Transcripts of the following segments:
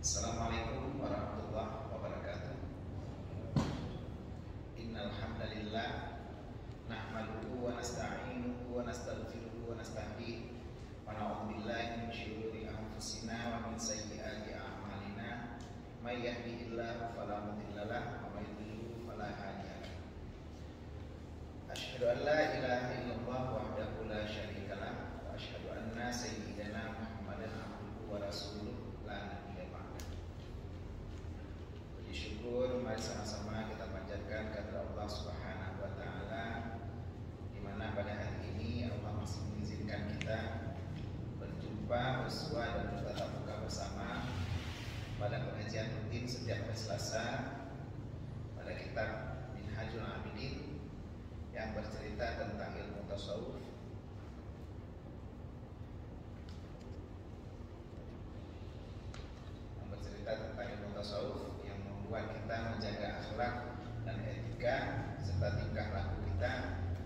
Assalamualaikum warahmatullahi wabarakatuh. Innal hamdalillah nahmaduhu wa nasta'inuhu wa nastaghfiruhu wa nastahdihi wa na'udzu billahi min syururi anfusina wa min sayyiati a'malina may yahdihillahu fala mudilla lahu wa may yudlil fala hadiya lahu. Asyhadu an la ilaha illallah wahdahu la syarika lahu wa asyhadu anna sayyidana Muhammadan abduhu wa rasuluh la nabiyya ba'dahu. Puji syukur mari sama-sama kita panjatkan kepada Allah Subhanahu wa taala, di mana pada hari ini Allah masih mengizinkan kita berjumpa, bersua dan bertatap muka bersama pada pengajian rutin setiap hari Selasa pada kitab Minhajul Abidin yang bercerita tentang ilmu tasawuf, yang membuat kita menjaga akhlak dan etika serta tingkah laku kita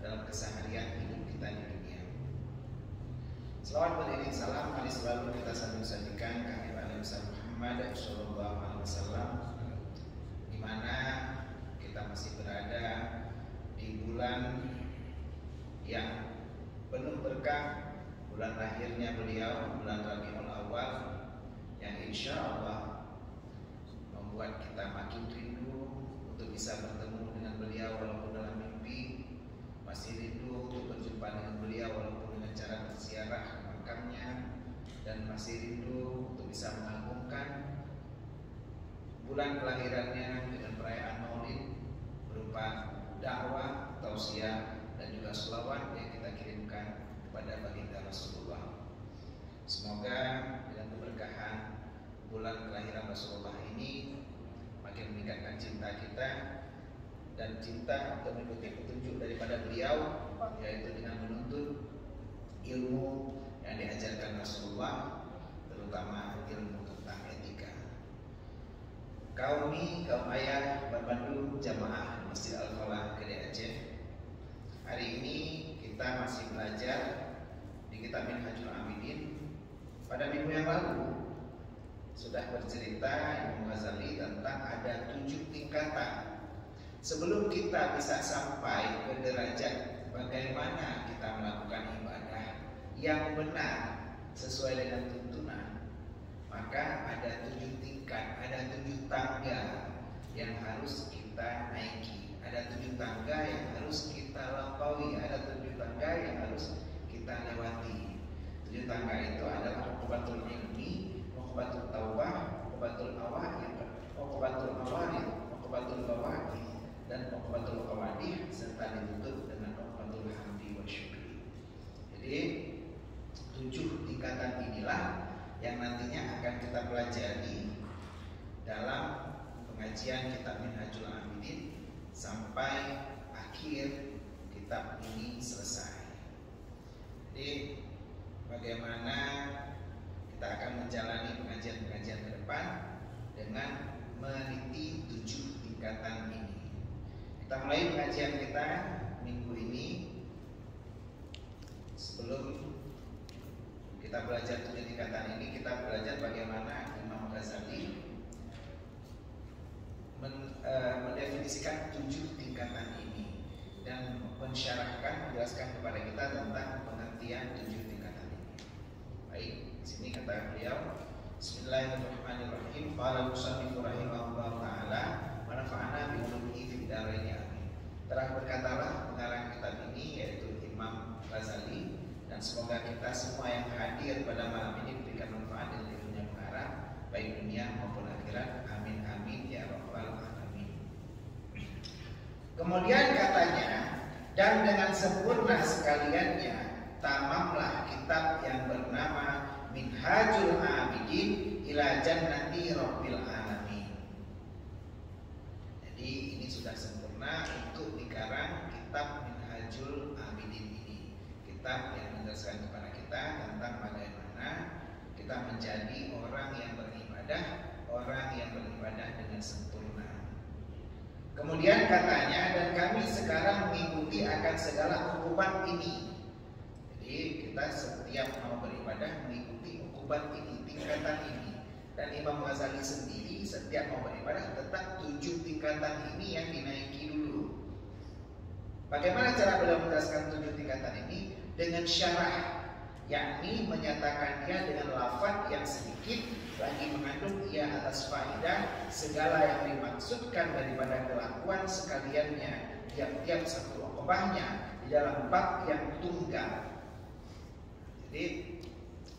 dalam keseharian hidup kita di dunia. Selawat beriring salam mari selalu kita sambung-sambungkan kehadiran Nabi Muhammad sallallahu alaihi wasallam, di mana kita masih berada di bulan yang penuh berkah, bulan lahirnya beliau, bulan Rabiul Awal, yang insya Allah membuat kita makin rindu untuk bisa bertemu dengan beliau walaupun dalam mimpi, masih rindu untuk berjumpa dengan beliau walaupun dengan cara berziarah ke makamnya, dan masih rindu untuk bisa mengagungkan bulan kelahirannya dengan perayaan Maulid berupa dakwah, tausiah dan juga sholawat yang kita kirimkan kepada baginda Rasulullah. Semoga dengan keberkahan bulan kelahiran Rasulullah ini makin meningkatkan cinta kita dan cinta untuk mengikuti petunjuk daripada beliau, yaitu dengan menuntut ilmu yang diajarkan Rasulullah, terutama ilmu tentang etika. Kaum ayah berbantu jamaah Masjid Al-Falah Gede Aceh. Hari ini kita masih belajar di kitab Minhajul Abidin. Pada minggu yang lalu sudah bercerita Imam Ghazali tentang ada 7 tingkatan sebelum kita bisa sampai ke derajat bagaimana kita melakukan ibadah yang benar sesuai dengan tuntunan. Maka ada 7 tingkat, ada 7 tangga yang harus kita naiki, ada 7 tangga yang harus kita lampaui, ada 7 tangga yang harus kita lewati. 7 tangga itu adalah uqubatul ilmi, uqubatul taubah, uqubatul awaid, uqubatul awarid, uqubatul bawaid, dan uqubatul qawadih, serta ditutup dengan uqubatul hamdi wa syukri. Jadi 7 tingkatan inilah yang nantinya akan kita pelajari dalam pengajian kitab Minhajul Abidin sampai akhir kitab ini selesai. Jadi bagaimana kita akan menjalani pengajian-pengajian ke depan dengan meneliti 7 tingkatan ini. Kita mulai pengajian kita minggu ini. Sebelum kita belajar 7 tingkatan ini, kita belajar bagaimana Imam Ghazali mendefinisikan 7 tingkatan ini dan mensyarahkan, menjelaskan kepada kita tentang pengertian 7 tingkatan ini. Baik, di sini kata beliau, Bismillahirrahmanirrahim. Qala musannifu rahimahullah taala wa nafa'ana bi ulumihi fid dharain amin. Telah berkatalah pengarang kitab ini, yaitu Imam Ghazali, dan semoga kita semua yang hadir pada malam ini diberikan manfaat dari dunia pengarang, baik dunia maupun akhirat. Amin amin ya rabbal alamin. Kemudian katanya, dan dengan sempurna sekaliannya tamamlah kitab yang bernama Minhajul Abidin ila Jannati Rabbil Alamin. Jadi ini sudah sempurna untuk dikarang kitab Minhajul Abidin ini, kitab yang menjelaskan kepada kita tentang bagaimana kita menjadi orang yang beribadah, orang yang beribadah dengan sempurna. Kemudian katanya, dan kami sekarang mengikuti akan segala ukubat ini. Jadi kita setiap mau beribadah mengikuti ukubat ini, tingkatan ini. Dan Imam Ghazali sendiri setiap mau beribadah tetap 7 tingkatan ini yang dinaiki dulu. Bagaimana cara beliau menjelaskan 7 tingkatan ini? Dengan syarah, yakni menyatakan dia dengan lafaz yang sedikit lagi mengandung ia atas faedah segala yang dimaksudkan daripada kelakuan sekaliannya tiap-tiap satu okobahnya di dalam bab yang tunggal. Jadi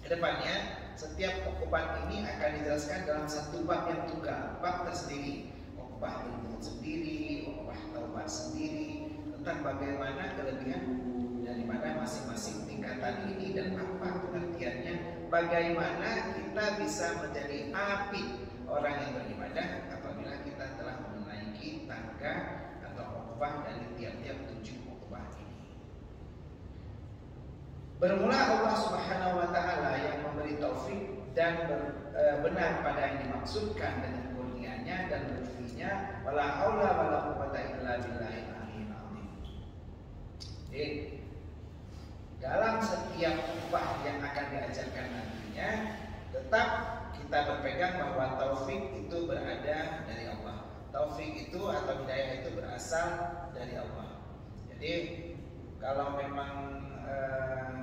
kedepannya setiap okobah ini akan dijelaskan dalam satu bab yang tunggal, bab tersendiri, okobah ilmu sendiri, okobah taubat sendiri, tentang bagaimana kelebihan daripada masing-masing tingkatan ini dan apa pengertiannya, bagaimana kita bisa menjadi apik orang yang beribadah apabila kita telah menaiki tangga atau okobah dari tiap-tiap 7 okobah ini. Bermula Allah Subhanahu wa taala yang memberi taufik dan benar pada yang dimaksudkan dengan kurnianya dan lutfinya, wala haula wala quwwata illa billahil aliyyil azim. Jadi dalam setiap upah yang akan diajarkan nantinya tetap kita berpegang bahwa taufik itu berada dari Allah. Taufik itu atau hidayah itu berasal dari Allah. Jadi kalau memang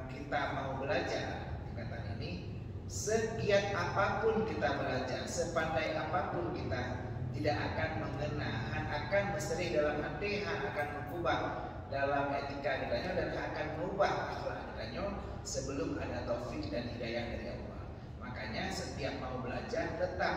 kita mau belajar tingkatan ini, segiat apapun kita belajar, sepandai apapun kita, tidak akan mengena, akan mesteri dalam hati, akan mengubah dalam etika kitanya dan akan merubah akhlak kitanya sebelum ada taufik dan hidayah dari Allah. Makanya setiap mau belajar tetap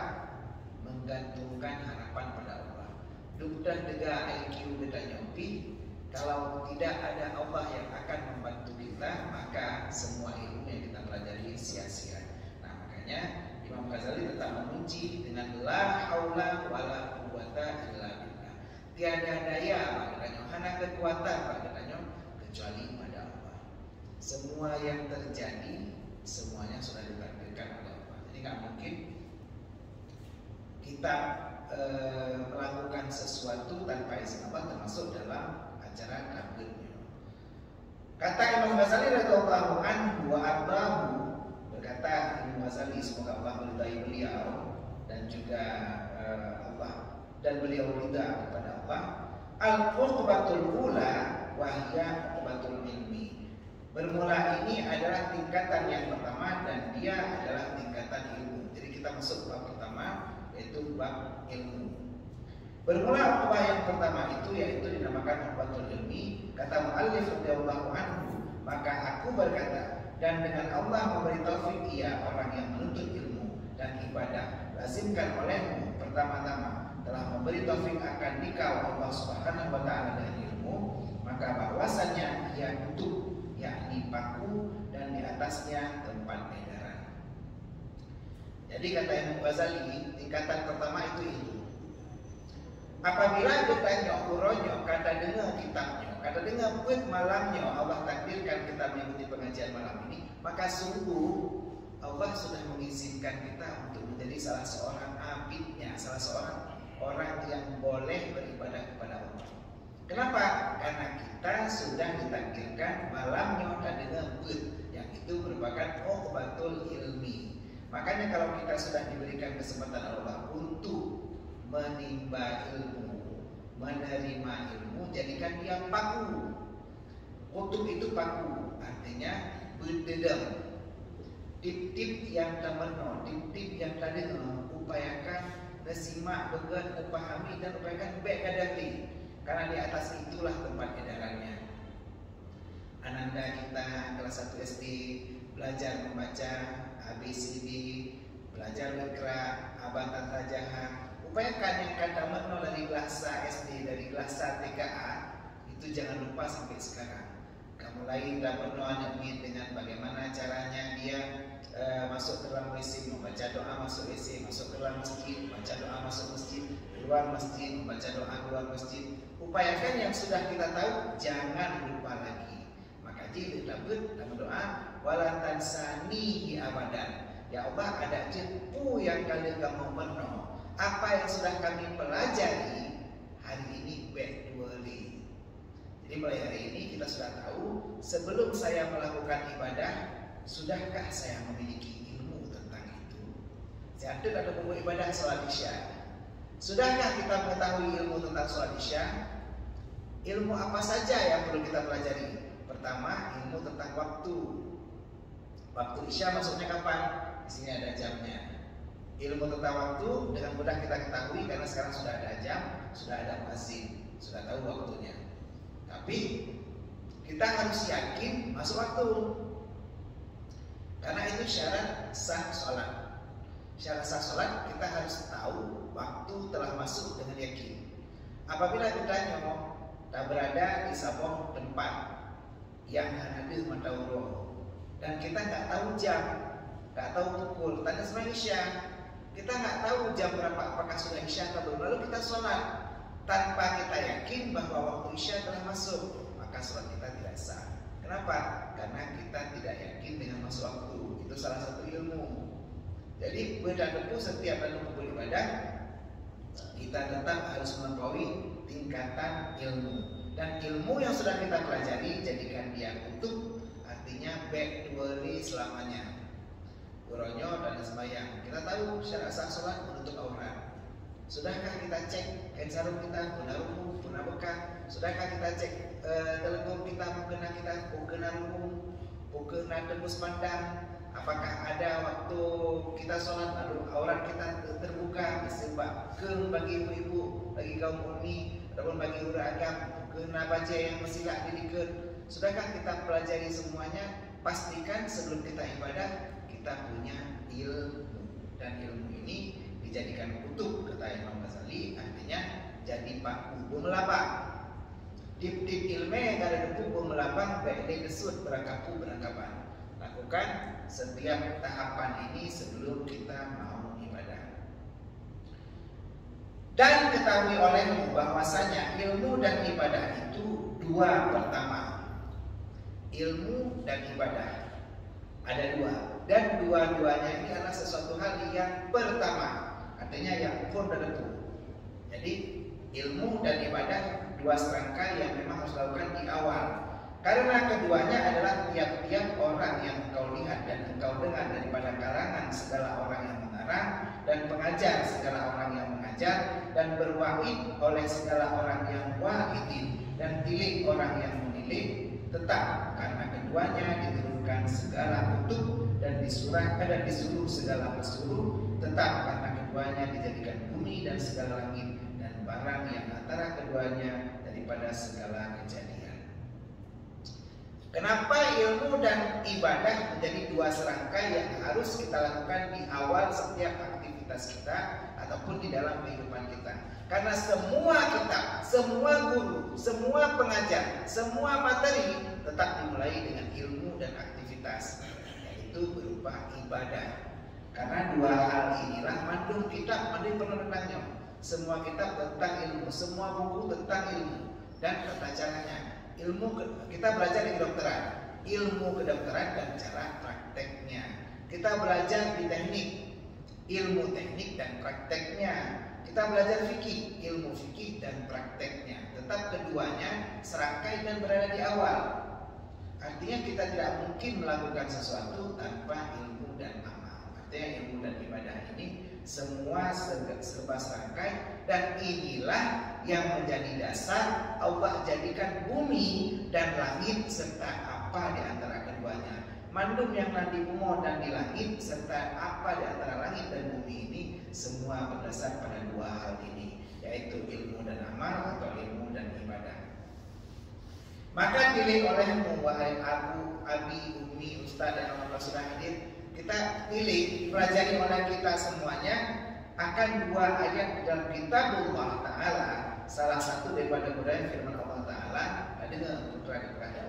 menggantungkan harapan pada Allah. Dudah dega IQ kita nyampi, kalau tidak ada Allah yang akan membantu kita, maka semua ilmu yang kita pelajari sia-sia. Nah, makanya Imam Ghazali tetap mengunci dengan la haula wala quwwata illa billah. Tiada daya maknanya, hana kekuatan maknanya kecuali pada Allah. Semua yang terjadi semuanya sudah ditakdirkan oleh Allah. Jadi nggak mungkin kita melakukan sesuatu tanpa izin Allah, termasuk dalam acara takdirnya. Kata Imam Ghazali radhiyallahu anhu wa ardahu, berkata Imam Ghazali, semoga Allah meridai beliau dan juga Allah dan beliau ridha kepada Allah, al-uqbatul ula wa hiya uqbatul ilmi. Bermula ini adalah tingkatan yang pertama dan dia adalah tingkatan ilmu. Jadi kita masuk bab pertama, yaitu bab ilmu. Bermula uqbah yang pertama itu yaitu dinamakan uqbatul ilmi. Kata muallif radhiyallahu anhu, maka aku berkata, dan dengan Allah memberi taufik ia orang yang menuntut ilmu dan ibadah, lazimkan olehmu pertama-tama telah memberi taufik akan dikau Allah Subhanahu wa taala dengan ilmu, maka bahwasannya ia nutup, yakni paku, dan di atasnya tempat edaran. Jadi kata Imam Ghazali, tingkatan pertama itu ilmu. Apabila kita nyokuronyo, kata dengar kitabnya, kata dengar buat malamnya Allah takdirkan kita mengikuti pengajian malam ini, maka sungguh Allah sudah mengizinkan kita untuk menjadi salah seorang abidnya, salah seorang orang yang boleh beribadah kepada Allah. Kenapa? Karena kita sudah ditakdirkan malamnya dan dengar buat, yang itu merupakan uqbatul ilmi. Makanya kalau kita sudah diberikan kesempatan Allah untuk menimba ilmu, menerima ilmu, jadikan dia paku. Kutub itu paku, artinya berdedam. Tip-tip yang temenno, tip-tip yang tadi upayakan nasimak, begat, upahami dan upayakan baik kadari. Karena di atas itulah tempat edarannya. Ananda kita kelas 1 SD belajar membaca ABCD, belajar bergerak, abatan tajahan. Upayakan yang kata makna dari kelas SD, dari kelas TKA itu jangan lupa sampai sekarang. Kamu lain dapat mengenai dengan bagaimana caranya dia masuk ke dalam WC, membaca doa masuk WC, masuk ke dalam masjid, membaca doa masuk masjid, keluar masjid, membaca doa keluar masjid. Upayakan yang sudah kita tahu, jangan lupa lagi. Maka jika kita dalam doa, wala tansanihi abadan. Ya Allah, ada jepu yang kalian kamu penuh. Apa yang sudah kami pelajari hari ini baik dua li. Jadi mulai hari ini kita sudah tahu, sebelum saya melakukan ibadah, sudahkah saya memiliki ilmu tentang itu? Catat ada buku ibadah sholat Isya. Sudahkah kita mengetahui ilmu tentang sholat Isya? Ilmu apa saja yang perlu kita pelajari? Pertama, ilmu tentang waktu. Waktu Isya maksudnya kapan? Di sini ada jamnya. Ilmu tentang waktu dengan mudah kita ketahui karena sekarang sudah ada jam, sudah ada muadzin, sudah tahu waktunya. Tapi kita harus yakin masuk waktu. Karena itu syarat sah sholat. Syarat sah sholat kita harus tahu waktu telah masuk dengan yakin. Apabila kita tak berada di sebuah tempat yang hadir matahari dan kita nggak tahu jam, nggak tahu pukul, tanda semua Isya, kita nggak tahu jam berapa, apakah sudah Isya atau belum, lalu kita sholat tanpa kita yakin bahwa waktu Isya telah masuk, maka sholat kita tidak sah. Kenapa? Karena kita tidak yakin dengan masuk waktu. Itu salah satu ilmu. Jadi beda tentu setiap buku ibadah kita tetap harus melampaui tingkatan ilmu. Dan ilmu yang sudah kita pelajari jadikan dia utuh, artinya baik duali selamanya. Kuronyo dan sembahyang. Kita tahu syarat sah sholat menutup aurat. Sudahkah kita cek kain sarung kita guna rumu, guna bekah? Sudahkah kita cek telenggong kita mengkena kita, mengkena rumu, mengkena tembus pandang? Apakah ada waktu kita sholat lalu aurat kita terbuka? Sebab bagi ibu-ibu, bagi kaum ummi, ataupun bagi uragam, kena baca yang mesilah dirikan. Sudahkah kita pelajari semuanya? Pastikan sebelum kita ibadah kita punya ilmu, dan ilmu ini dijadikan utuh, kata Imam Ghazali, artinya jadi paku melapang. Tip-tip ilmu yang ada depu melapang baik desut berangkapu berangkapan. Lakukan setiap tahapan ini sebelum kita mau ibadah. Dan ketahui olehmu bahwasanya ilmu dan ibadah itu dua pertama. Ilmu dan ibadah ada dua, dan dua-duanya ini adalah sesuatu hal yang pertama, artinya yang fundamental. Jadi ilmu dan ibadah dua serangkai yang memang harus dilakukan di awal. Karena keduanya adalah tiap-tiap orang yang engkau lihat dan engkau dengar daripada kalangan segala orang yang mengarang, dan pengajar segala orang yang mengajar, dan berwahid oleh segala orang yang wahidin, dan tilik orang yang menilik, tetap karena keduanya diturunkan segala kutub dan disuruh segala pesuruh, tetap karena keduanya dijadikan bumi dan segala langit dan barang yang antara keduanya daripada segala kejadian. Kenapa ilmu dan ibadah menjadi dua serangkai yang harus kita lakukan di awal setiap aktivitas kita ataupun di dalam kehidupan kita? Karena semua kitab, semua guru, semua pengajar, semua materi tetap dimulai dengan ilmu dan aktivitas, yaitu berupa ibadah. Karena dua hal inilah mandung kitab, mandung penerangnya. Semua kitab tentang ilmu, semua buku tentang ilmu dan tata caranya. Ilmu kita belajar di kedokteran, ilmu kedokteran dan cara prakteknya. Kita belajar di teknik, ilmu teknik dan prakteknya. Kita belajar fikih, ilmu fikih dan prakteknya. Tetap keduanya serangkai dan berada di awal. Artinya kita tidak mungkin melakukan sesuatu tanpa ilmu dan amal. Artinya ilmu dan ibadah ini semua serba serangkai, dan inilah yang menjadi dasar Allah jadikan bumi dan langit serta apa di antara keduanya. Mandum yang nanti bumi dan di langit serta apa di antara langit dan bumi ini semua berdasar pada dua hal ini, yaitu ilmu dan amal atau ilmu dan ibadah. Maka pilih olehmu wahai Abu, Abi, Umi, Ustaz dan Allah sudah hadir, kita pilih, pelajari oleh kita semuanya akan dua ayat dalam kitabullah Ta'ala. Salah satu daripada budaya firman Allah Ta'ala dengan putra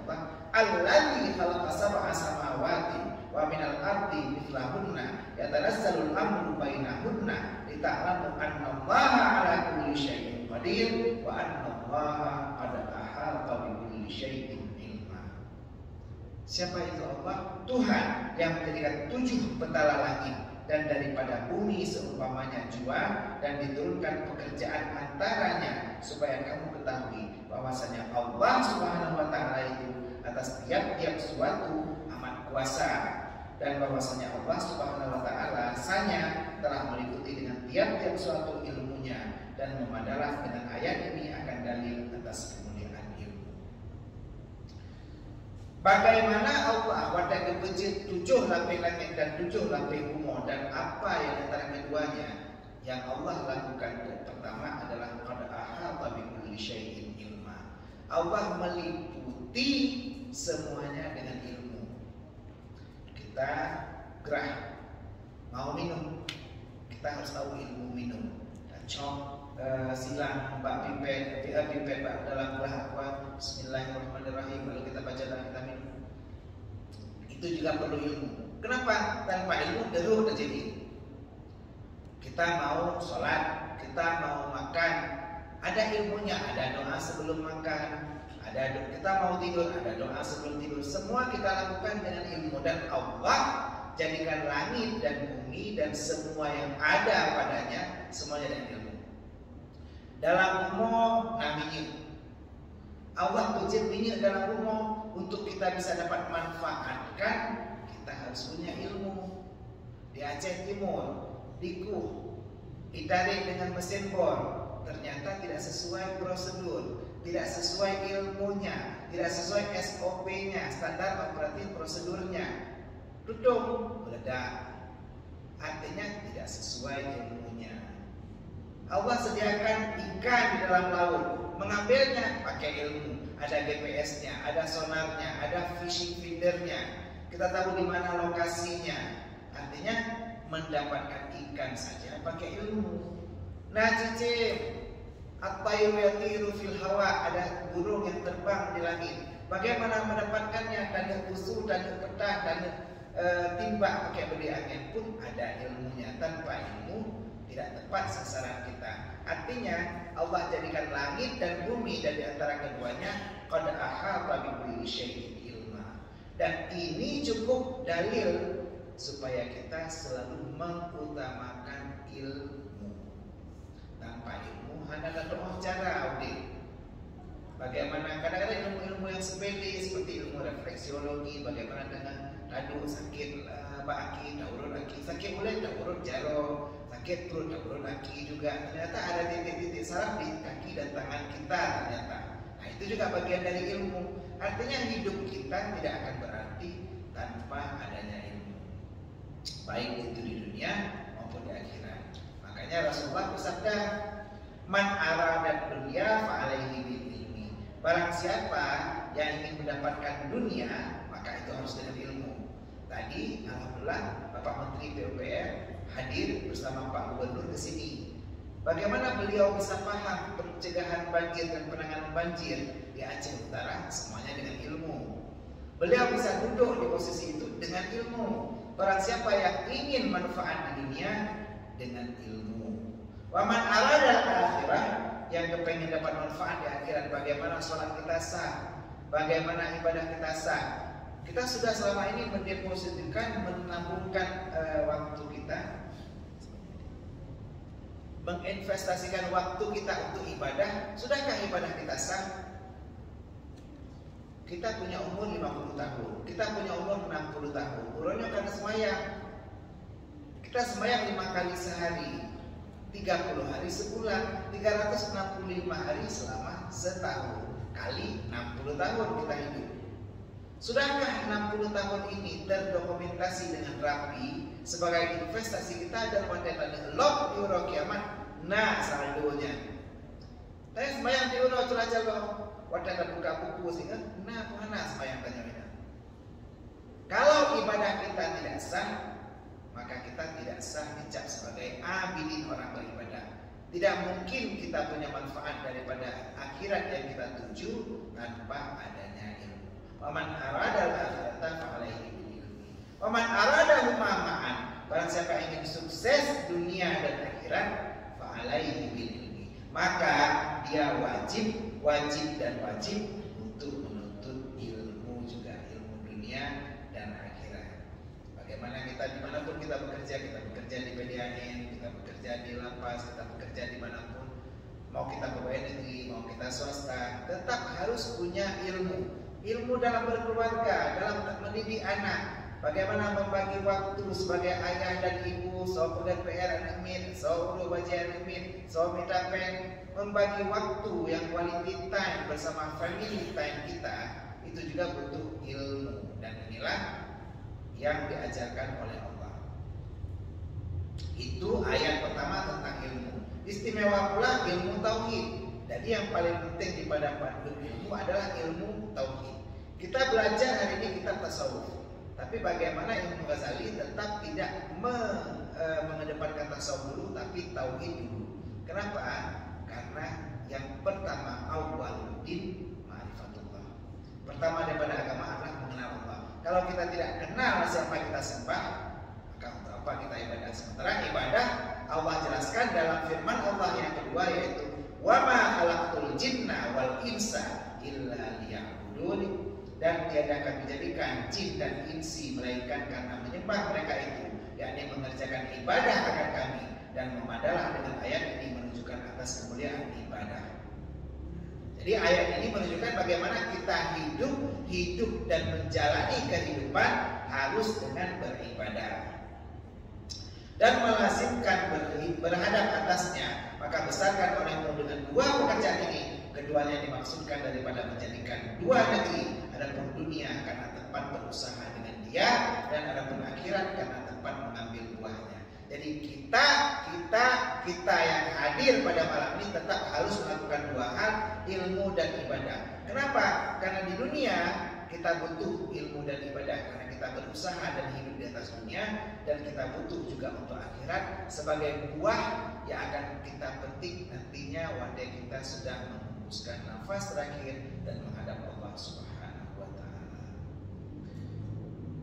Allah, Alladzi khalaqa sab'a samawati wa minal ardi mithlahunna yatanazzalul amru bainahunna lita'lamu annallaha 'ala kulli syai'in qadir wa annallaha qad ahata bi kulli syai'in. Siapa itu Allah? Tuhan yang menjadikan 7 petala langit dan daripada bumi seumpamanya jua, dan diturunkan pekerjaan antaranya supaya kamu ketahui bahwasanya Allah Subhanahu wa Ta'ala itu atas tiap-tiap suatu amat kuasa, dan bahwasanya Allah Subhanahu wa Ta'ala sanya telah meliputi dengan tiap-tiap suatu ilmunya, dan memadalah dengan ayat ini akan dalil atas kemuliaan ilmu. Bagaimana Allah wadah kebejit 7 lapis langit dan 7 lapis bumi, dan apa yang antara keduanya yang Allah lakukan. Pertama adalah qad ahata bi kulli syai'in ilma. Allah meliputi semuanya dengan ilmu. Kita gerah mau minum, kita harus tahu ilmu minum. Silang pipet dalam belah aqua, bismillahirrahmanirrahim, lalu kita baca dan kita minum. Itu juga perlu ilmu. Kenapa? Tanpa ilmu deruh terjadi. Kita mau sholat, kita mau makan, ada ilmunya, ada doa sebelum makan, kita mau tidur, ada doa sebelum tidur. Semua kita lakukan dengan ilmu, dan Allah jadikan langit dan bumi dan semua yang ada padanya semuanya dengan ilmu. Dalam umum minyak, Allah tujuh minyak dalam umum untuk kita bisa dapat manfaatkan. Kita harus punya ilmu. Di Aceh Timur, Dikuh, ditarik dengan mesin bor, ternyata tidak sesuai prosedur, tidak sesuai ilmunya, tidak sesuai SOP-nya, standar operatif prosedurnya, tutup, meledak. Artinya tidak sesuai ilmunya. Allah sediakan ikan di dalam laut, mengambilnya pakai ilmu. Ada GPS-nya, ada sonarnya, ada fishing feedernya. Kita tahu di mana lokasinya. Artinya mendapatkan ikan saja pakai ilmu. Nah, cicip, at-tayru yatiru fil hawa, ada burung yang terbang di langit. Bagaimana mendapatkannya? Tanduk busur, tanduk petah, tanduk timbak pakai beli angin pun ada ilmunya. Tanpa ilmu tidak tepat sasaran kita. Artinya Allah jadikan langit dan bumi, dan di antara keduanya qad ahata bi kulli syai'in ilma. Dan ini cukup dalil supaya kita selalu mengutamakan ilmu. Tanpa ilmu hanyalah doa cara audit. Bagaimana kadang-kadang ilmu-ilmu yang sepele seperti ilmu refleksiologi, bagaimana dengan aduh sakit baki, daurun aki, sakit mulut, daurun jaro, sakit perut, daurun aki juga. Ternyata ada titik-titik saraf di kaki dan tangan kita ternyata. Nah, itu juga bagian dari ilmu. Artinya hidup kita tidak akan berarti tanpa adanya ilmu, baik itu di dunia maupun di akhirat. Makanya Rasulullah bersabda, man arada dunya fa alaihi bil ilmi. Barang siapa yang ingin mendapatkan dunia, maka itu harus dengan ilmu. Tadi alhamdulillah Bapak Menteri PUPR hadir bersama Pak Gubernur ke sini. Bagaimana beliau bisa paham pencegahan banjir dan penanganan banjir di Aceh Utara, semuanya dengan ilmu. Beliau bisa duduk di posisi itu dengan ilmu. Barang siapa yang ingin manfaat di dunia, dengan ilmu. Wa man arada al-akhirah, yang kepengen dapat manfaat di akhirat, bagaimana sholat kita sah, bagaimana ibadah kita sah. Kita sudah selama ini mendepositkan, menabungkan waktu kita, menginvestasikan waktu kita untuk ibadah. Sudahkah ibadah kita sah? Kita punya umur 50 tahun, kita punya umur 60 tahun. Urunnya karena semayang. Kita semayang 5 kali sehari, 30 hari sebulan, 365 hari selama setahun, kali 60 tahun kita hidup. Sudahkah 60 tahun ini terdokumentasi dengan rapi sebagai investasi kita dan wanita log euro kiamat? Nah, saldonya. Tapi sembahyang di euro curah lo, wanita buka buku sehingga nah mana sembahyang tanya. Kalau ibadah kita tidak sah, maka kita tidak sah dicap sebagai abidin, orang beribadah. Tidak mungkin kita punya manfaat daripada akhirat yang kita tuju tanpa adanya ilmu. Waman arada al-akhirata fa'alaihi bil ilmi. Waman arada humama'an, barang siapa ingin sukses dunia dan akhirat, fa'alaihi bil ilmi, maka dia wajib untuk menuntut ilmu juga, ilmu dunia dan akhirat. Bagaimana kita dimanapun kita bekerja di PDAN, kita bekerja di lapas, kita bekerja dimanapun, mau kita pegawai negeri, mau kita swasta, tetap harus punya ilmu. Ilmu dalam berkeluarga, dalam mendidik anak. bagaimana membagi waktu sebagai ayah dan ibu, so pegang PR anak min, so urus baca anak min, so minta pen, membagi waktu yang quality time bersama family time kita itu juga butuh ilmu, dan inilah yang diajarkan oleh Allah. Itu ayat pertama tentang ilmu. Istimewa pula ilmu tauhid. Jadi yang paling penting daripada ilmu adalah ilmu tauhid. Kita belajar hari ini kitab tasawuf, tapi bagaimana Imam Ghazali tetap tidak mengedepankan tasawuf dulu, tapi tauhid dulu. Kenapa? Karena yang pertama awwaluddin ma'rifatullah. Pertama daripada agama adalah mengenal Allah. Kalau kita tidak kenal siapa kita sembah, maka untuk apa kita ibadah? Sementara ibadah Allah jelaskan dalam firman Allah yang kedua, yaitu wa ma khalaqtul jinna wal insa illa liya'budun, dan tiada kami jadikan jin dan insi melainkan karena menyembah mereka itu, yakni mengerjakan ibadah akan kami. Dan memadalah dengan ayat ini menunjukkan atas kemuliaan ibadah. Jadi ayat ini menunjukkan bagaimana kita hidup dan menjalani kehidupan harus dengan beribadah dan melazimkan berhadap atasnya. Maka besarkan olehmu dengan dua pekerjaan ini. Keduanya dimaksudkan daripada menjadikan dua negeri, adapun dunia karena tempat berusaha dengan dia, dan adapun akhirat karena tempat mengambil buahnya. Jadi kita yang hadir pada malam ini tetap harus melakukan dua hal, ilmu dan ibadah. Kenapa? Karena di dunia kita butuh ilmu dan ibadah, karena kita berusaha dan hidup di atas dunia, dan kita butuh juga untuk akhirat sebagai buah yang akan kita petik nantinya wanda kita sudah menghembuskan nafas terakhir dan menghadap Allah Subhanahu wa Ta'ala.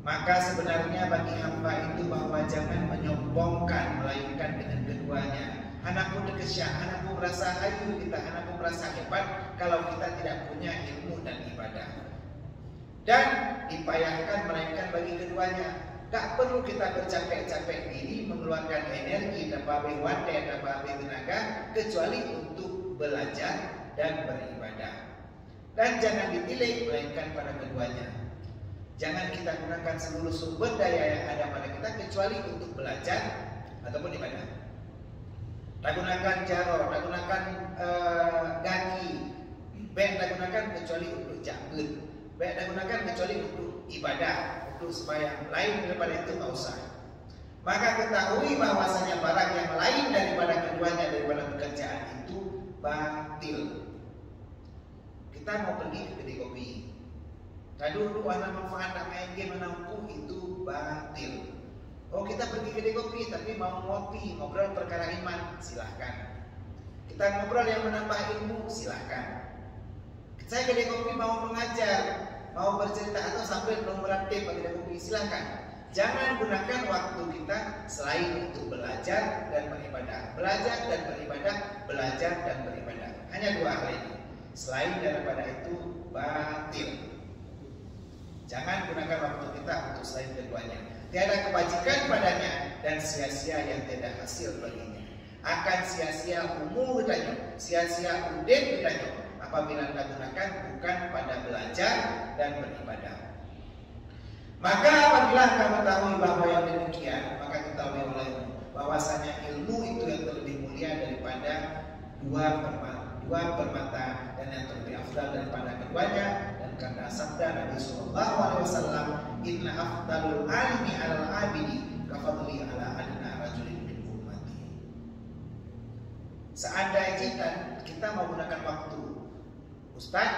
Maka sebenarnya bagi hamba itu bahwa jangan menyombongkan melainkan dengan keduanya. Anakku dekesya, anakku merasa hayu kita, anakku merasa hebat kalau kita tidak punya ilmu dan ibadah. Dan dipayahkan melainkan bagi keduanya. Tak perlu kita bercapek-capek diri mengeluarkan energi dan babeh wate dan babeh tenaga kecuali untuk belajar dan beribadah. Dan jangan ditilik melainkan pada keduanya. Jangan kita gunakan seluruh sumber daya yang ada pada kita kecuali untuk belajar ataupun ibadah. Tak gunakan jaro, tak gunakan gaki, baik tak gunakan kecuali untuk jabut, baik tak gunakan kecuali untuk ibadah, untuk sembahyang. Lain daripada itu tak usah. Maka ketahui bahwasanya barang yang lain daripada keduanya, daripada pekerjaan itu batil. Kita mau pergi ke kedai kopi, tadi dulu anak manfaat nak main game menampu itu batil. Oh, kita pergi kedai kopi tapi mau ngopi, ngobrol perkara iman, silahkan. Kita ngobrol yang menambah ilmu, silahkan. Saya kedai kopi mau mengajar, mau bercerita atau sambil meratip pada kedai kopi, silahkan. Jangan gunakan waktu kita selain untuk belajar dan beribadah. Belajar dan beribadah, belajar dan beribadah. Hanya dua hal ini. Selain daripada itu batil. Jangan gunakan waktu kita untuk selain keduanya. Tiada kebajikan padanya dan sia-sia yang tiada hasil baginya. Akan sia-sia umur kita, sia-sia udin kita apabila kita gunakan bukan pada belajar dan beribadah. Maka apabila kamu tahu bahwa yang demikian, maka ketahui olehmu bahwasanya ilmu itu yang terlebih mulia daripada dua permata dan yang terlebih afdal daripada keduanya. Dan karena sabda Nabi Sallallahu Alaihi Wasallam, Inna afdalul alimi alal abidi kafadli ala adna rajulin min ummati. Seandainya kita mau gunakan waktu, Ustaz,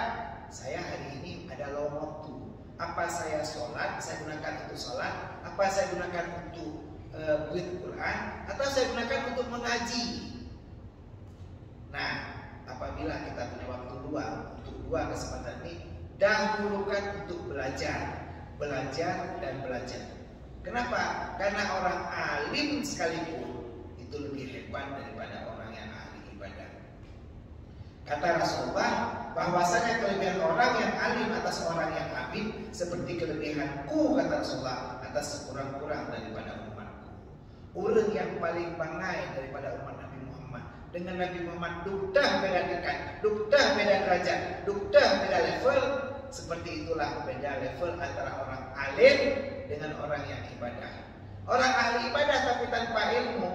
saya hari ini ada lowong waktu. Apa saya sholat, saya gunakan untuk sholat, apa saya gunakan untuk buat Quran, atau saya gunakan untuk mengaji. Nah, apabila kita punya waktu luang untuk dua kesempatan ini, dahulukan untuk belajar dan belajar. Kenapa? Karena orang alim sekalipun itu lebih hebat daripada orang yang ahli ibadah. Kata Rasulullah bahwasanya kelebihan orang yang alim atas orang yang abid seperti kelebihanku, kata Rasulullah, atas sekurang-kurang daripada umatku. Orang yang paling bangai daripada umat Nabi Muhammad dengan Nabi Muhammad dukdah beda tingkat, dukdah beda derajat, dukdah beda level. Seperti itulah beda level antara orang alim dengan orang yang ibadah. Orang ahli ibadah tapi tanpa ilmu,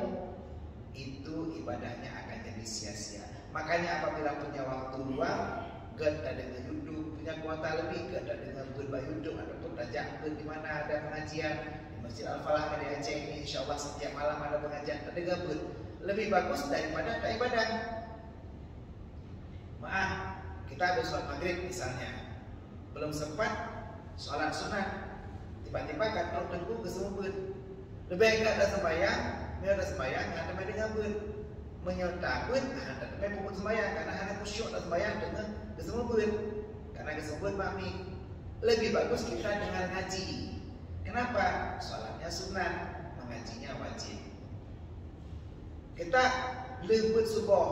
itu ibadahnya akan jadi sia-sia. Makanya apabila punya waktu luang, gak ada dengan YouTube, punya kuota lebih, gak ada dengan YouTube ataupun tajak di mana ada pengajian di Masjid Al-Falah di Aceh ini, insya Allah setiap malam ada pengajian, ada gabut. Lebih bagus daripada tak ibadah. Maaf, kita habis sholat maghrib misalnya, belum sempat sholat sunat, tiba-tiba kan tengku kesumput. Lebih enggak ada sembahyang, ada sembahyang, ada main ngabut, menyertabut, ada main puput sembahyang karena hanya kusyuk dan sembahyang dengan kesumput. Karena kesumput mami, lebih bagus kita dengar ngaji. Kenapa? Sholatnya sunat, mengajinya wajib. Kita lebut subuh,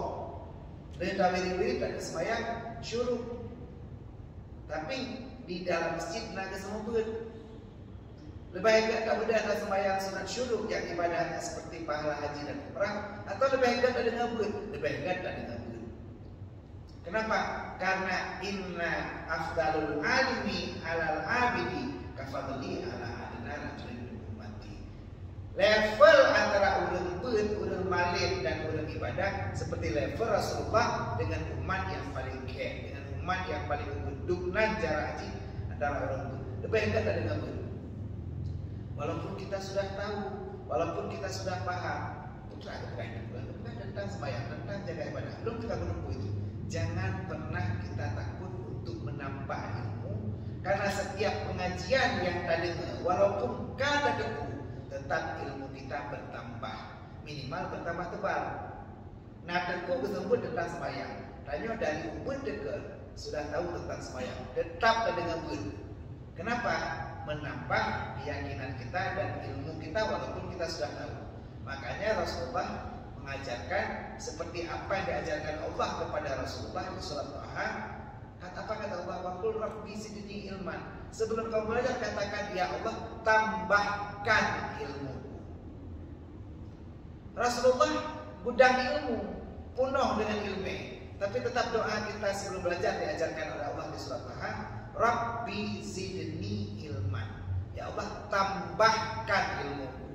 dan wiri-wiri dan sembahyang syuruk. Tapi di dalam masjid naga kesumput. Lebih baik tak beda sembahyang sunat syuruk yang ibadahnya seperti pahala haji dan umrah, atau lebih baik tak ngabut, lebih baik tak ngabut. Kenapa? Karena inna afdalul alimi alal abidi kafadli ala adna rajulin ummati. Level antara ulun beut, ulun malin dan ulun ibadah seperti level Rasulullah dengan umat yang paling kek, dengan umat yang paling uduknan jarak haji antara orang beut. Lebih baik tak ngabut. Walaupun kita sudah tahu, walaupun kita sudah paham, putra bukan tentang sembahyang, tentang jaga ibadah, belum kita menempuh itu. Jangan pernah kita takut untuk menambah ilmu, karena setiap pengajian yang tadi, walaupun kada deku, tetap ilmu kita bertambah, minimal bertambah tebal. Nah, deku kesebut tentang sembahyang, tanya dari ubun deke sudah tahu tentang sembahyang, tetap terdengar bun. Kenapa? Menambah keyakinan kita dan ilmu kita walaupun kita sudah tahu. Makanya Rasulullah mengajarkan seperti apa yang diajarkan Allah kepada Rasulullah di surat Taha. Apa kata Allah? Waqul rabbi zidni ilman. Sebelum kau belajar katakan, ya Allah, tambahkan ilmuku. Rasulullah gudang ilmu, penuh dengan ilmu. Tapi tetap doa kita sebelum belajar diajarkan oleh Allah di surat Taha, Rabbi zidni ilman. Ya Allah, tambahkan ilmuku.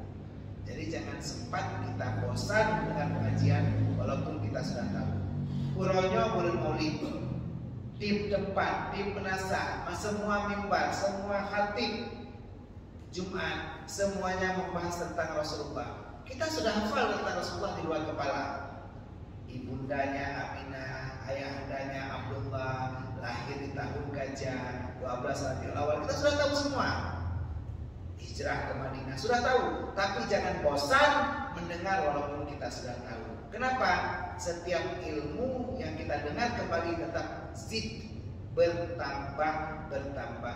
Jadi jangan sempat kita bosan dengan pengajian walaupun kita sudah tahu. Uronya bulan maulid, tim depan, tim penasa, semua mimbar, semua khatib Jumat, semuanya membahas tentang Rasulullah. Kita sudah hafal tentang Rasulullah di luar kepala. Ibundanya Aminah, ayahandanya Abdullah, lahir di tahun gajah 12 Rabiul Awal. Kita sudah tahu semua. Hijrah ke Madinah sudah tahu, tapi jangan bosan mendengar walaupun kita sudah tahu. Kenapa? Setiap ilmu yang kita dengar kembali tetap zid, bertambah dan bertambah.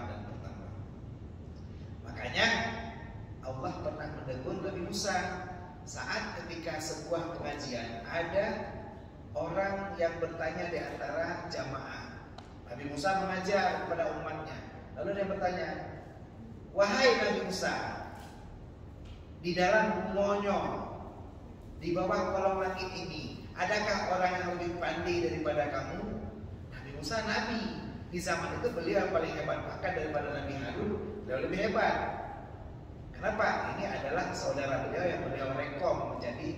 Makanya Allah pernah menegur Nabi Musa saat ketika sebuah pengajian ada orang yang bertanya di antara jamaah. Nabi Musa mengajar kepada umatnya. Lalu dia bertanya, wahai Nabi Musa, di dalam bumonyo, di bawah kolong langit ini, adakah orang yang lebih pandai daripada kamu? Nabi Musa nabi. Di zaman itu beliau yang paling hebat, bahkan daripada Nabi Harun, beliau lebih hebat. Kenapa? Ini adalah saudara beliau yang beliau rekom menjadi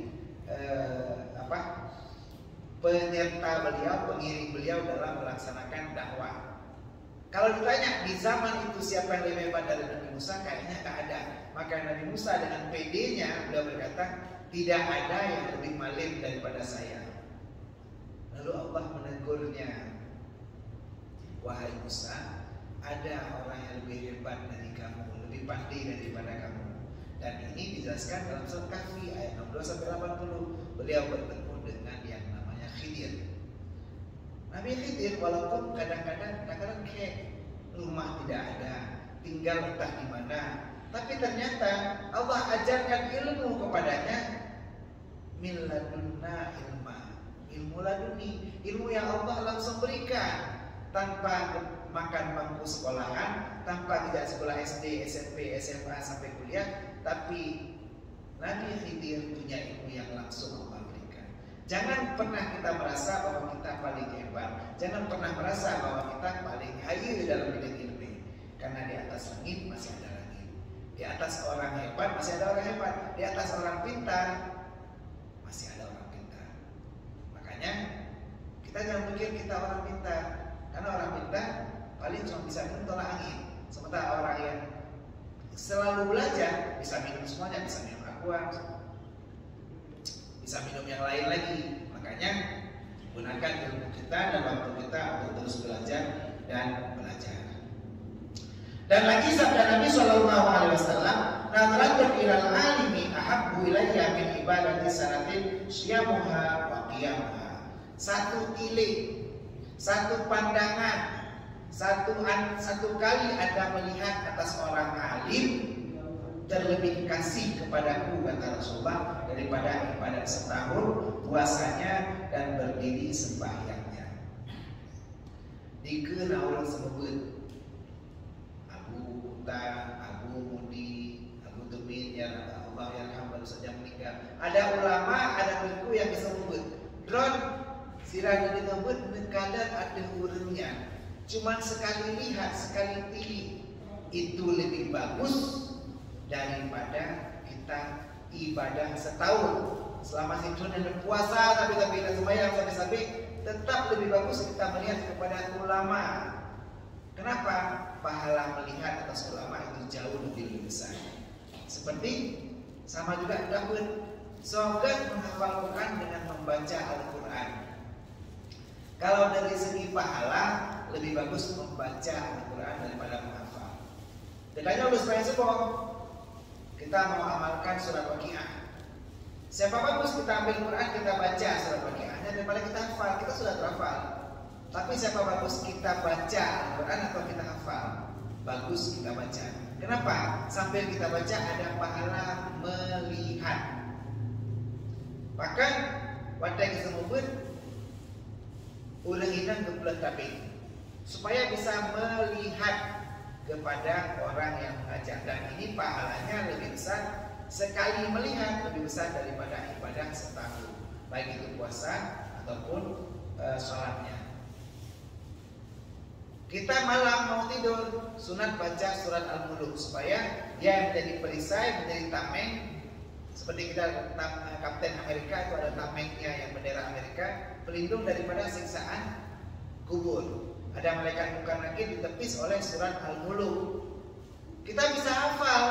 penyerta beliau, pengiring beliau dalam melaksanakan dakwah. Kalau ditanya di zaman itu siapa yang lebih hebat dari Nabi Musa, kayaknya tak ada. Maka Nabi Musa dengan PD-nya beliau berkata, tidak ada yang lebih malim daripada saya. Lalu Allah menegurnya, wahai Musa, ada orang yang lebih hebat dari kamu, lebih pandai daripada kamu. Dan ini dijelaskan dalam surat Kahfi ayat 62-80. Beliau bertemu dengan yang namanya Khidir. Nabi Khidir walaupun kadang-kadang kayak rumah tidak ada, tinggal entah di mana, tapi ternyata Allah ajarkan ilmu kepadanya, min ladunna ilma, ilmu laduni, ilmu yang Allah langsung berikan tanpa makan bangku sekolahan, tanpa tidak sekolah SD, SMP, SMA sampai kuliah, tapi Nabi Khidir punya ilmu yang langsung Allah berikan. Jangan pernah kita merasa bahwa kita paling hebat. Jangan pernah merasa bahwa kita paling hayu dalam bidang ilmu. Karena di atas langit masih ada langit. Di atas orang hebat masih ada orang hebat, di atas orang pintar masih ada orang pintar. Makanya kita jangan pikir kita orang pintar, karena orang pintar paling cuma bisa minum tolak angin. Sementara orang yang selalu belajar bisa minum semuanya, bisa minum aqua, bisa minum yang lain lagi. Makanya gunakan ilmu kita dan waktu kita untuk terus belajar dan belajar. Dan lagi sabda Nabi Shallallahu Alaihi Wasallam, "Nadratun ilal alimi ahabbu ilayya min ibadati sanatin syamuha wa qiyamuha." Satu tilik, satu pandangan, satu kali Anda melihat atas orang alim terlebih kasih kepadaku, kata Rasulullah, daripada ibadat setahun, puasanya dan berdiri sembahyangnya. Dikeun orang sebut Abu Mudi, Abu Tumin, ya Allah yarham, baru saja meninggal. Ada ulama, ada buku yang disebut drone sirah disebut kadar ada urunnya. Cuman sekali lihat, sekali pilih, itu lebih bagus daripada kita ibadah setahun. Selama situ ada puasa tapi tidak sembahyang sampai tetap lebih bagus kita melihat kepada ulama. Kenapa? Pahala melihat atas ulama itu jauh lebih besar. Seperti sama juga Daud, sogat menghafal Quran dengan membaca Al-Quran. Kalau dari segi pahala lebih bagus membaca Al-Quran daripada menghafal. Bedanya udah supaya sebab kita mau amalkan surat Waqiah. Siapa bagus kita ambil Quran, kita baca surat Waqiahnya daripada kita hafal. Kita sudah terhafal. Tapi siapa bagus kita baca Al-Quran atau kita hafal? Bagus kita baca. Kenapa? Sambil kita baca ada pahala melihat. Bahkan wadai disebut ulang inang kebelah tabik, supaya bisa melihat kepada orang yang mengajar. Dan ini pahalanya lebih besar, sekali melihat lebih besar daripada ibadah setahun, baik itu puasa ataupun sholatnya. Kita malam mau tidur, sunat baca surat Al-Muluk supaya dia menjadi perisai, menjadi tameng. Seperti kita Kapten Amerika itu ada tamengnya yang bendera Amerika, pelindung daripada siksaan kubur. Ada malaikat munkar nakir ditepis oleh surat Al-Muluk. Kita bisa hafal,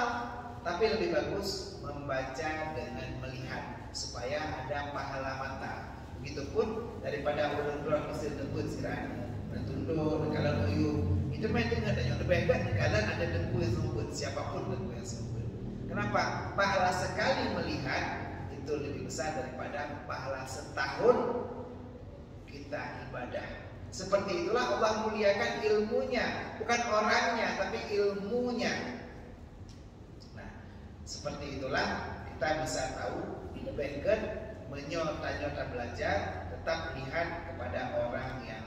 tapi lebih bagus membaca dengan melihat supaya ada pahala mata. Begitupun daripada ulun-ulun Mesir debut sirah tunduk, kalau nuyu itu main dengar dan yang lebih hebat kadang ada dengku yang semput, siapapun dengku yang semput. Kenapa? Pahala sekali melihat itu lebih besar daripada pahala setahun kita ibadah. Seperti itulah Allah muliakan ilmunya, bukan orangnya tapi ilmunya. Nah, seperti itulah kita bisa tahu lebih menyota-nyota belajar, tetap lihat kepada orang yang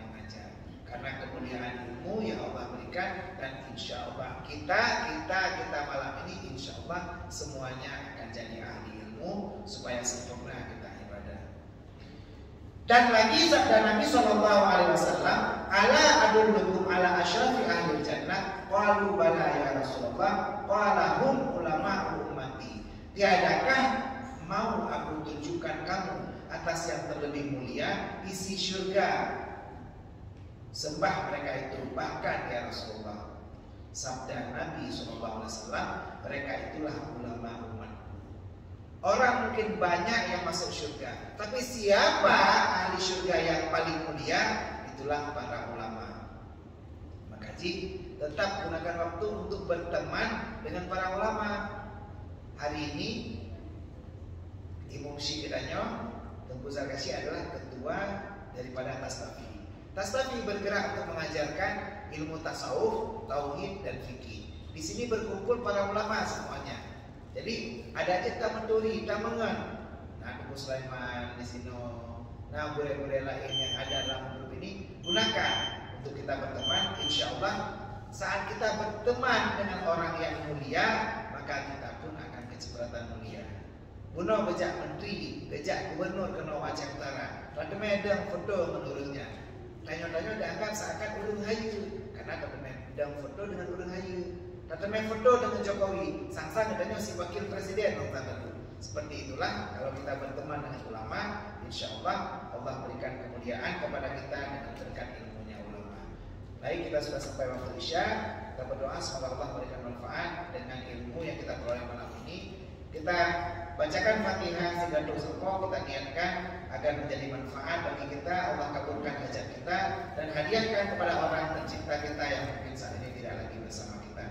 karena kemuliaan ilmu yang Allah berikan. Dan insya Allah kita malam ini insya Allah semuanya akan jadi ahli ilmu supaya sempurna kita ibadah. Dan lagi sabda Nabi Shallallahu Alaihi Wasallam, ala adullukum ala asyrafi ahli jannah, qalu bala ya Rasulullah, qala hum ulama ummati. Tiadakah mau aku tunjukkan kamu atas yang terlebih mulia, isi syurga sembah mereka itu. Bahkan ya Rasulullah, sabda Nabi SAW, mereka itulah ulama umat. Orang mungkin banyak yang masuk surga, tapi siapa ahli surga yang paling mulia? Itulah para ulama. Maka tetap gunakan waktu untuk berteman dengan para ulama. Hari ini Imam Syikiranyo Tengku Zarkasy adalah ketua daripada Tastafi. Tastafi bergerak untuk mengajarkan ilmu tasawuf, tauhid dan fikih. Di sini berkumpul para ulama semuanya. Jadi ada kita menturi, kita mengen. Nah, Abu Sulaiman di sini, nah gure-gure lain yang ada dalam grup ini gunakan untuk kita berteman. Insya Allah saat kita berteman dengan orang yang mulia, maka kita pun akan kecipratan mulia. Buno bejak menteri, bejak gubernur kena wajah utara. Pada medang foto menurutnya. Tanya-tanya dianggap seakan ulun hayu, karena kebenaran foto dengan ulun hayu. Datang main foto dengan Jokowi, sang-sang adanya si wakil presiden. Seperti itulah kalau kita berteman dengan ulama, insya Allah Allah berikan kemuliaan kepada kita dengan berkat ilmunya ulama. Baik, kita sudah sampai waktu Isya. Kita berdoa semoga Allah berikan manfaat dengan ilmu yang kita peroleh malam ini. Kita bacakan Fatihah 3 doa, kita niatkan agar menjadi manfaat bagi kita. Allah kabulkan hajat kita dan hadiahkan kepada orang tercinta kita yang mungkin saat ini tidak lagi bersama kita.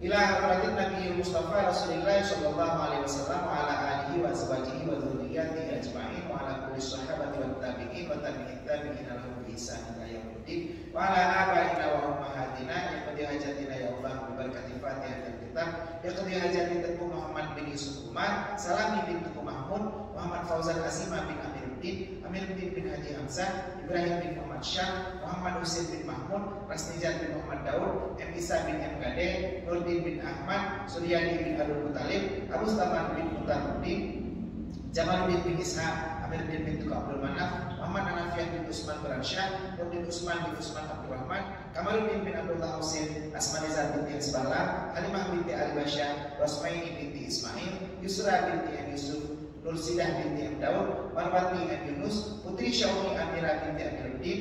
Ila hadratin Nabi Mustafa Rasulullah sallallahu alaihi wasallam wa ala alihi wa azwajihi wa dzurriyyatihi ajma'in wa ala kulli sahabati wa tabi'in wa tabi'in tabi'in lahum bi ihsan ila yaumil wa ala abaina wa ummahatina iqdi hajatina ya Allah bi barakati Fatihah dan kitab iqdi hajati Teguh Muhammad bin Yusuf Umar, Salami bin Teguh Mahmud, Muhammad Fauzan Azimah bin Amiruddin bin Haji Hamzah, Ibrahim bin Muhammad Syah, Muhammad Husain bin Mahmud, Rasnizar bin Muhammad Daud, M. Isa bin M. Gade, Nurdin bin Ahmad, Suryani bin Abdul Muttalib, Abu Staman bin Mutaruddin, Jamaluddin bin Ishaq, Amiruddin bin Tuku Abdul Manaf, Muhammad Anafiah bin Usman Beransyah, Nurdin Usman bin Usman Abdul Rahman, Kamaluddin bin Abdullah Husain, Asmanizar binti Hizballah, Halimah binti Ali Basyah, Rosmaini binti Ismail, Yusra binti M. Yusuf, Nursidah binti M. Daud, Marwati M. Yunus, Putri Syauni Amira binti Amiruddin,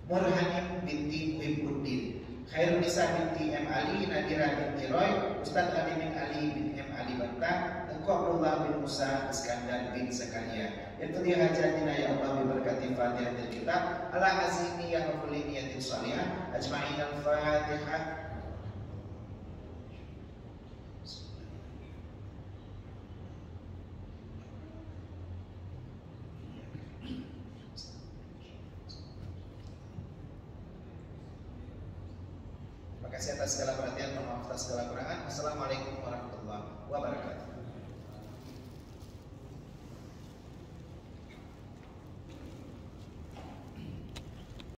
Murhanim binti Wibuddin, Khairun Nisa binti M. Ali, Nadira binti Roy, Ustadz Ali bin Ali bin M. Ali Banta, Tengku Abdullah bin Musa, Iskandar bin Zakaria. Itu dia hajatina ya Allah berkati Fatihah dan kitab. Ala azini ya Rabbul niyatin salihah, ajma'in al-Fatihah. Terima kasih atas segala perhatian, mohon maaf atas segala kekurangan. Assalamualaikum warahmatullahi wabarakatuh.